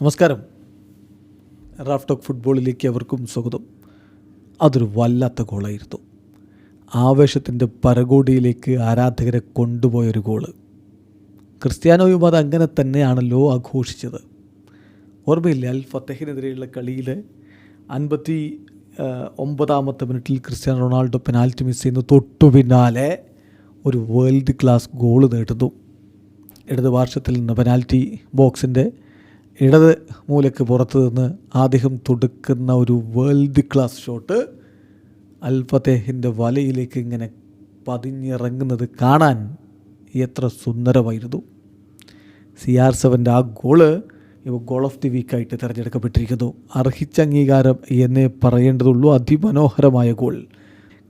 നമസ്കാരം. Raf talk ഫുട്ബോളിലേക്ക് അവർക്കും സ്വാഗതം. അതൊരു വല്ലാത്ത ഗോളായിരുന്നു. ആവേശത്തിൻ്റെ പരകോടിയിലേക്ക് ആരാധകരെ കൊണ്ടുപോയൊരു ഗോള്. ക്രിസ്ത്യാനോയും അത് അങ്ങനെ തന്നെയാണല്ലോ ആഘോഷിച്ചത്. ഓർമ്മയില്ല, അൽ ഫത്തഹിനെതിരെയുള്ള കളിയിൽ 59-ാമത്തെ മിനിറ്റിൽ ക്രിസ്ത്യാനോ റൊണാൾഡോ പെനാൽറ്റി മിസ് ചെയ്യുന്നു. തൊട്ടു പിന്നാലെ ഒരു വേൾഡ് ക്ലാസ് ഗോള് നേടുന്നു. ഇടത് പാർശ്വത്തിൽ നിന്ന് പെനാൽറ്റി ബോക്സിൻ്റെ ഇടത് മൂലയ്ക്ക് പുറത്ത് നിന്ന് അദ്ദേഹം തൊടുക്കുന്ന ഒരു വേൾഡ് ക്ലാസ് ഷോട്ട് അൽ ഫത്തേഹിൻ്റെ വലയിലേക്ക് ഇങ്ങനെ പതിഞ്ഞിറങ്ങുന്നത് കാണാൻ എത്ര സുന്ദരമായിരുന്നു. CR7 ആ ഗോള് ഗോൾ ഓഫ് ദി വീക്കായിട്ട് തിരഞ്ഞെടുക്കപ്പെട്ടിരിക്കുന്നു. അർഹിച്ച അംഗീകാരം എന്നേ പറയേണ്ടതുള്ളൂ. അതിമനോഹരമായ goal.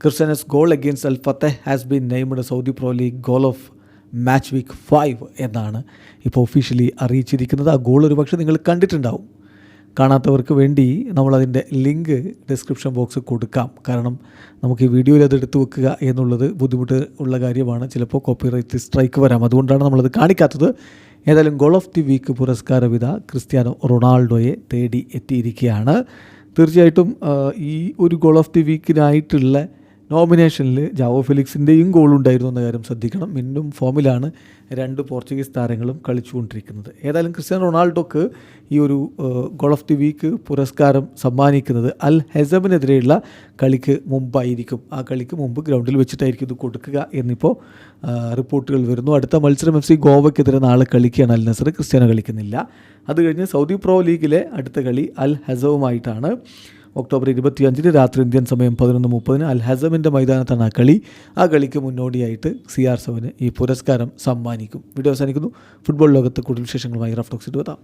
Cristiano's goal against Al Fateh has been named Saudi Pro League goal of match week 5 എന്നാണ് ഇപ്പോൾ ഒഫീഷ്യലി അറിയിച്ചിരിക്കുന്നത്. ആ ഗോൾ ഒരു പക്ഷേ നിങ്ങൾ കണ്ടിട്ടുണ്ടാവും. കാണാത്തവർക്ക് വേണ്ടി നമ്മളതിൻ്റെ ലിങ്ക് ഡിസ്ക്രിപ്ഷൻ ബോക്സ് കൊടുക്കാം. കാരണം നമുക്ക് ഈ വീഡിയോയിൽ അത് എടുത്തു വെക്കുക എന്നുള്ളത് ബുദ്ധിമുട്ട് ഉള്ള കാര്യമാണ്. ചിലപ്പോൾ കോപ്പിറൈറ്റ് സ്ട്രൈക്ക് വരാം. അതുകൊണ്ടാണ് നമ്മളത് കാണിക്കാത്തത്. ഏതായാലും ഗോൾ ഓഫ് ദി വീക്ക് പുരസ്കാരവിധ ക്രിസ്ത്യാനോ റൊണാൾഡോയെ തേടി എത്തിയിരിക്കുകയാണ്. തീർച്ചയായിട്ടും ഈ ഒരു ഗോൾ ഓഫ് ദി വീക്കിനായിട്ടുള്ള നോമിനേഷനിൽ ജാവോ ഫെലിക്സിൻ്റെയും ഗോളുണ്ടായിരുന്നു എന്ന കാര്യം ശ്രദ്ധിക്കണം. മിന്നും ഫോമിലാണ് രണ്ട് പോർച്ചുഗീസ് താരങ്ങളും കളിച്ചുകൊണ്ടിരിക്കുന്നത്. ഏതായാലും ക്രിസ്ത്യാനോ റൊണാൾഡോക്ക് ഈ ഒരു ഗോൾ ഓഫ് ദി വീക്ക് പുരസ്കാരം സമ്മാനിക്കുന്നത് അൽ ഹെസമിനെതിരെയുള്ള കളിക്ക് മുമ്പായിരിക്കും. ആ കളിക്ക് മുമ്പ് ഗ്രൗണ്ടിൽ വെച്ചിട്ടായിരിക്കും ഇത് കൊടുക്കുക എന്നിപ്പോൾ റിപ്പോർട്ടുകൾ വരുന്നു. അടുത്ത മത്സരം FC ഗോവയ്ക്കെതിരെ നാളെ കളിക്കുകയാണ് അൽ നസർ. ക്രിസ്ത്യാനോ കളിക്കുന്നില്ല. അത് കഴിഞ്ഞ് സൗദി പ്രോ ലീഗിലെ അടുത്ത കളി അൽ ഹെസവുമായിട്ടാണ്. ഒക്ടോബർ 25 രാത്രി ഇന്ത്യൻ സമയം 11:30 അൽ ഹസമിൻ്റെ മൈതാനത്താണ് ആ കളി. ആ കളിക്ക് മുന്നോടിയായിട്ട് CR7 ഈ പുരസ്കാരം സമ്മാനിക്കും. വീഡിയോ അവസാനിക്കുന്നു. ഫുട്ബോൾ ലോകത്ത് കൂടുതൽ വിശേഷങ്ങളുമായി റാഫ് ടോക്സിൽ എത്താം.